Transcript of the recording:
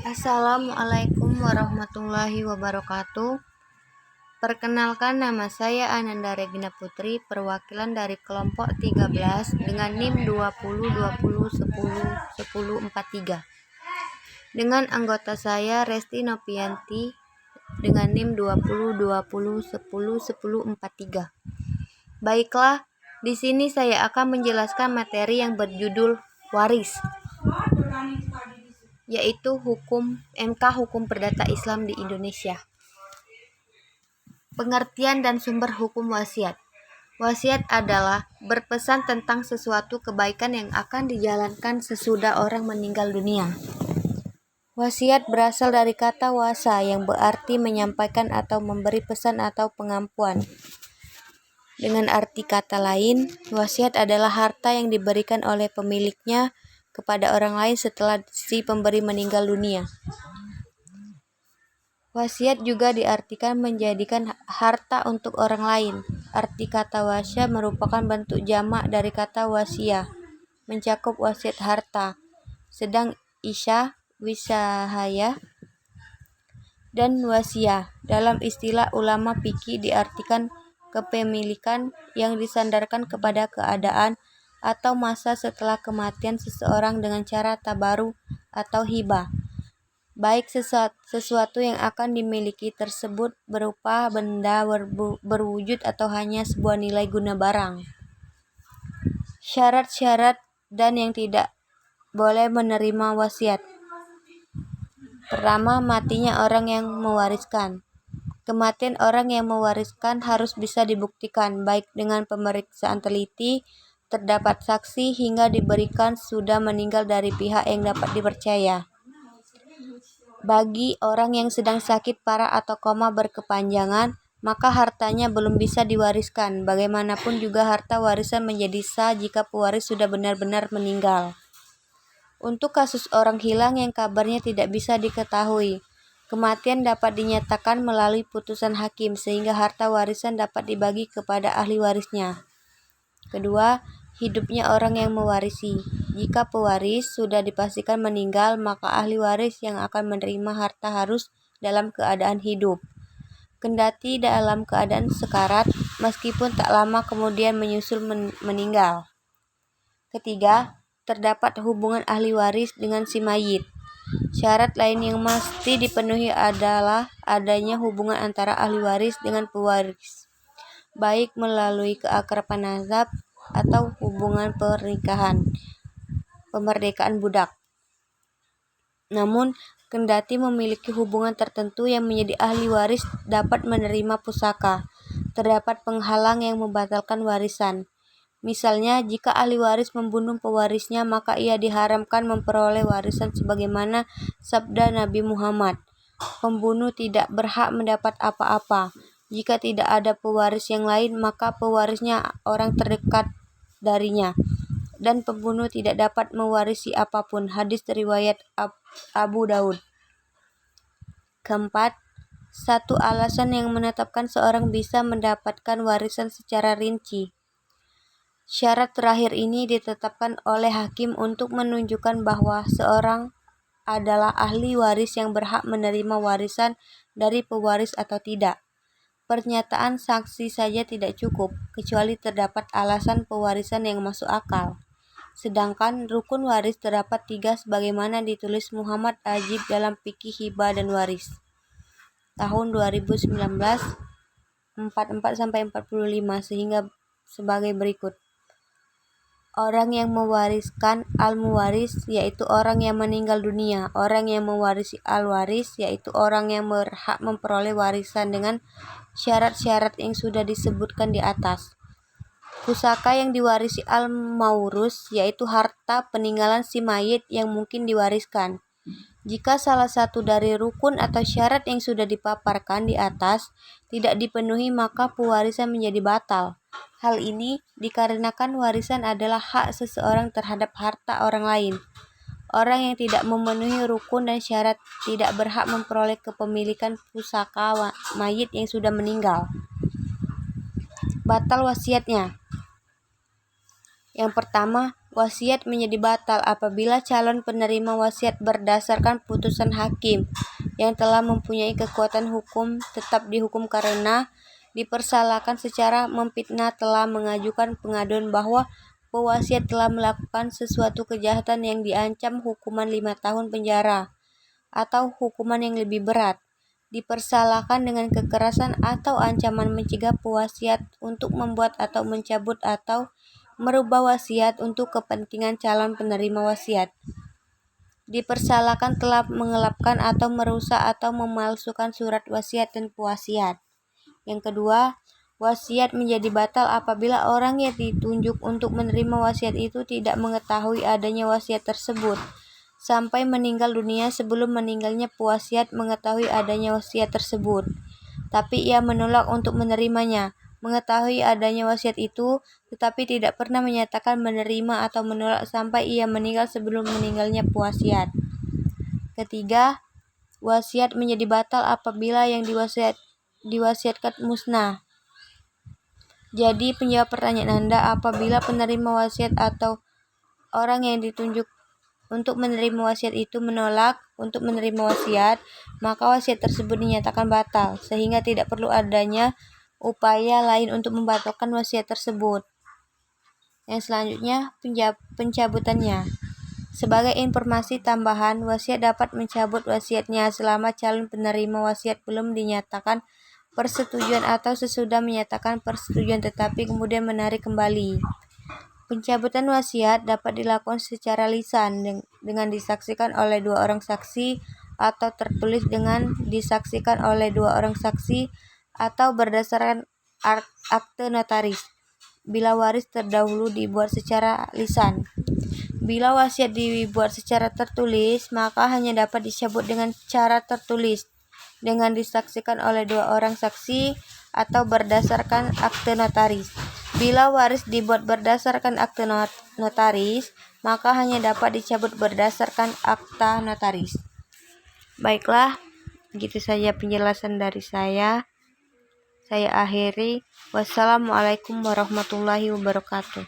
Assalamualaikum warahmatullahi wabarakatuh. Perkenalkan, nama saya Ananda Regina Putri, perwakilan dari kelompok 13 dengan NIM 2020101043. Dengan anggota saya Resti Nopianti dengan NIM 2020101043. Baiklah, di sini saya akan menjelaskan materi yang berjudul waris, yaitu MK Hukum Perdata Islam di Indonesia. Pengertian dan sumber hukum wasiat. Wasiat adalah berpesan tentang sesuatu kebaikan yang akan dijalankan sesudah orang meninggal dunia. Wasiat berasal dari kata wasa yang berarti menyampaikan atau memberi pesan atau pengampuan. Dengan arti kata lain, wasiat adalah harta yang diberikan oleh pemiliknya kepada orang lain setelah si pemberi meninggal dunia. Wasiat juga diartikan menjadikan harta untuk orang lain. Arti kata wasya merupakan bentuk jamak dari kata wasiyah, mencakup wasiat harta. Sedang isya, wisahaya, dan wasiyah dalam istilah ulama fikih diartikan kepemilikan yang disandarkan kepada keadaan atau masa setelah kematian seseorang dengan cara tabaru atau hibah. Baik sesuatu yang akan dimiliki tersebut berupa benda berwujud atau hanya sebuah nilai guna barang. Syarat-syarat dan yang tidak boleh menerima wasiat. Pertama, matinya orang yang mewariskan. Kematian orang yang mewariskan harus bisa dibuktikan baik dengan pemeriksaan teliti, terdapat saksi, hingga diberikan sudah meninggal dari pihak yang dapat dipercaya. Bagi orang yang sedang sakit parah atau koma berkepanjangan, maka hartanya belum bisa diwariskan. Bagaimanapun juga harta warisan menjadi sah jika pewaris sudah benar-benar meninggal. Untuk kasus orang hilang yang kabarnya tidak bisa diketahui, kematian dapat dinyatakan melalui putusan hakim sehingga harta warisan dapat dibagi kepada ahli warisnya. Kedua, hidupnya orang yang mewarisi. Jika pewaris sudah dipastikan meninggal, maka ahli waris yang akan menerima harta harus dalam keadaan hidup. Kendati dalam keadaan sekarat, meskipun tak lama kemudian menyusul meninggal. Ketiga, terdapat hubungan ahli waris dengan si mayit. Syarat lain yang mesti dipenuhi adalah adanya hubungan antara ahli waris dengan pewaris, baik melalui keakraban nasab atau hubungan pernikahan, pemerdekaan budak. Namun, kendati memiliki hubungan tertentu yang menjadi ahli waris dapat menerima pusaka, terdapat penghalang yang membatalkan warisan. Misalnya, jika ahli waris membunuh pewarisnya, maka ia diharamkan memperoleh warisan sebagaimana sabda Nabi Muhammad, "Pembunuh tidak berhak mendapat apa-apa. Jika tidak ada pewaris yang lain, maka pewarisnya orang terdekat darinya, dan pembunuh tidak dapat mewarisi apapun." Hadis riwayat Abu Daud. Keempat, satu alasan yang menetapkan seorang bisa mendapatkan warisan secara rinci. Syarat terakhir ini ditetapkan oleh hakim untuk menunjukkan bahwa seorang adalah ahli waris yang berhak menerima warisan dari pewaris atau tidak. Pernyataan saksi saja tidak cukup, kecuali terdapat alasan pewarisan yang masuk akal. Sedangkan rukun waris terdapat 3 sebagaimana ditulis Muhammad Ajib dalam Fikih Hibah dan Waris tahun 2019 44-45 sehingga sebagai berikut. Orang yang mewariskan al-muwaris, yaitu orang yang meninggal dunia. Orang yang mewarisi al-waris, yaitu orang yang berhak memperoleh warisan dengan syarat-syarat yang sudah disebutkan di atas. Pusaka yang diwarisi al-maurus, yaitu harta peninggalan si mayit yang mungkin diwariskan. Jika salah satu dari rukun atau syarat yang sudah dipaparkan di atas tidak dipenuhi, maka pewarisan menjadi batal. Hal ini dikarenakan warisan adalah hak seseorang terhadap harta orang lain. Orang yang tidak memenuhi rukun dan syarat tidak berhak memperoleh kepemilikan pusaka mayit yang sudah meninggal. Batal wasiatnya. Yang pertama, Wasiat menjadi batal apabila calon penerima wasiat berdasarkan putusan hakim yang telah mempunyai kekuatan hukum tetap dihukum karena dipersalahkan secara memfitnah telah mengajukan pengaduan bahwa pewasiat telah melakukan sesuatu kejahatan yang diancam hukuman 5 tahun penjara atau hukuman yang lebih berat, dipersalahkan dengan kekerasan atau ancaman mencegah pewasiat untuk membuat atau mencabut atau merubah wasiat untuk kepentingan calon penerima wasiat, dipersalahkan telah mengelapkan atau merusak atau memalsukan surat wasiat dan pewasiat. Yang kedua, wasiat menjadi batal apabila orang yang ditunjuk untuk menerima wasiat itu tidak mengetahui adanya wasiat tersebut sampai meninggal dunia. Sebelum meninggalnya pewasiat mengetahui adanya wasiat tersebut, tapi ia menolak untuk menerimanya. Mengetahui adanya wasiat itu, tetapi tidak pernah menyatakan menerima atau menolak sampai ia meninggal sebelum meninggalnya pewasiat. Ketiga, wasiat menjadi batal apabila yang diwasiatkan musnah. Jadi penjawab pertanyaan Anda, apabila penerima wasiat atau orang yang ditunjuk untuk menerima wasiat itu menolak untuk menerima wasiat, maka wasiat tersebut dinyatakan batal, sehingga tidak perlu adanya upaya lain untuk membatalkan wasiat tersebut. Yang selanjutnya, pencabutannya. Sebagai informasi tambahan, wasiat dapat mencabut wasiatnya selama calon penerima wasiat belum dinyatakan persetujuan atau sesudah menyatakan persetujuan tetapi kemudian menarik kembali. Pencabutan wasiat dapat dilakukan secara lisan dengan disaksikan oleh 2 orang saksi atau tertulis dengan disaksikan oleh 2 orang saksi atau berdasarkan akte notaris. Bila waris terdahulu dibuat secara lisan. Bila wasiat dibuat secara tertulis, maka hanya dapat dicabut dengan cara tertulis dengan disaksikan oleh 2 orang saksi atau berdasarkan akte notaris. Bila waris dibuat berdasarkan akte notaris, maka hanya dapat dicabut berdasarkan akta notaris. Baiklah, begitu saja penjelasan dari saya. Saya akhiri. Wassalamualaikum warahmatullahi wabarakatuh.